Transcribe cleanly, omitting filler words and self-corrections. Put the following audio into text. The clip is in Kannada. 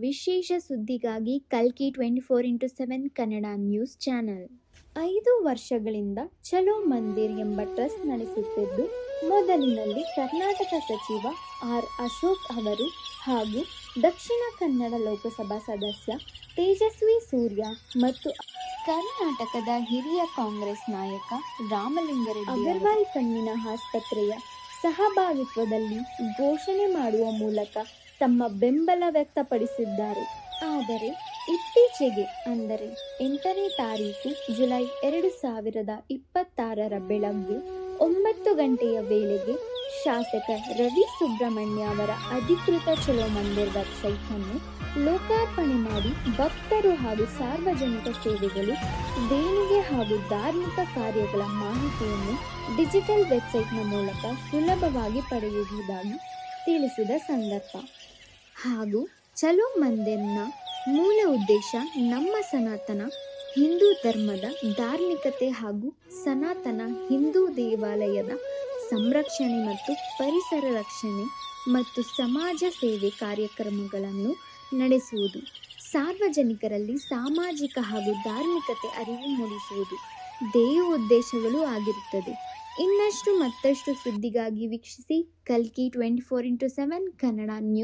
ವಿಶೇಷ ಸುದ್ದಿಗಾಗಿ ಕಲ್ಕಿ 24x7 ಕನ್ನಡ ನ್ಯೂಸ್ ಚಾನೆಲ್. 5 ವರ್ಷಗಳಿಂದ ಚಲೋ ಮಂದಿರ್ ಎಂಬ ಟ್ರಸ್ಟ್ ನಡೆಸುತ್ತಿದ್ದು, ಮೊದಲಿನಲ್ಲಿ ಕರ್ನಾಟಕ ಸಚಿವ ಆರ್. ಅಶೋಕ್ ಅವರು ಹಾಗೂ ದಕ್ಷಿಣ ಕನ್ನಡ ಲೋಕಸಭಾ ಸದಸ್ಯ ತೇಜಸ್ವಿ ಸೂರ್ಯ ಮತ್ತು ಕರ್ನಾಟಕದ ಹಿರಿಯ ಕಾಂಗ್ರೆಸ್ ನಾಯಕ ರಾಮಲಿಂಗಾರೆಡ್ಡಿ ಅಗರ್ವಾಲ್ ಕಣ್ಣಿನ ಆಸ್ಪತ್ರೆಯ ಸಹಭಾಗಿತ್ವದಲ್ಲಿ ಘೋಷಣೆ ಮಾಡುವ ಮೂಲಕ ತಮ್ಮ ಬೆಂಬಲ ವ್ಯಕ್ತಪಡಿಸಿದ್ದಾರೆ. ಆದರೆ ಇತ್ತೀಚೆಗೆ ಅಂದರೆ 8ನೇ ತಾರೀಕು ಜುಲೈ 2026 ಬೆಳಗ್ಗೆ 9 ಗಂಟೆಯ ವೇಳೆಗೆ ಶಾಸಕ ರವಿ ಸುಬ್ರಹ್ಮಣ್ಯ ಅವರ ಅಧಿಕೃತ ಚಲೋ ಮಂದಿರ್ ವೆಬ್ಸೈಟ್ ಅನ್ನು ಲೋಕಾರ್ಪಣೆ ಮಾಡಿ ಭಕ್ತರು ಹಾಗೂ ಸಾರ್ವಜನಿಕ ಸೇವೆಗಳು, ದೇಣಿಗೆ ಹಾಗೂ ಧಾರ್ಮಿಕ ಕಾರ್ಯಗಳ ಮಾಹಿತಿಯನ್ನು ಡಿಜಿಟಲ್ ವೆಬ್ಸೈಟ್ನ ಮೂಲಕ ಸುಲಭವಾಗಿ ಪಡೆಯುವುದಾಗಿ ತಿಳಿಸಿದ ಸಂದರ್ಭ ಹಾಗೂ ಚಲೋ ಮಂದಿರ್ನ ಮೂಲ ಉದ್ದೇಶ ನಮ್ಮ ಸನಾತನ ಹಿಂದೂ ಧರ್ಮದ ಧಾರ್ಮಿಕತೆ ಹಾಗೂ ಸನಾತನ ಹಿಂದೂ ದೇವಾಲಯದ ಸಂರಕ್ಷಣೆ ಮತ್ತು ಪರಿಸರ ರಕ್ಷಣೆ ಮತ್ತು ಸಮಾಜ ಸೇವೆ ಕಾರ್ಯಕ್ರಮಗಳನ್ನು ನಡೆಸುವುದು, ಸಾರ್ವಜನಿಕರಲ್ಲಿ ಸಾಮಾಜಿಕ ಹಾಗೂ ಧಾರ್ಮಿಕತೆ ಅರಿವು ಮೂಡಿಸುವುದು ಧ್ಯೇಯ ಉದ್ದೇಶಗಳು ಆಗಿರುತ್ತದೆ. ಇನ್ನಷ್ಟು ಮತ್ತಷ್ಟು ಸುದ್ದಿಗಾಗಿ ವೀಕ್ಷಿಸಿ ಕಲ್ಕಿ 24x7 ಕನ್ನಡ ನ್ಯೂಸ್.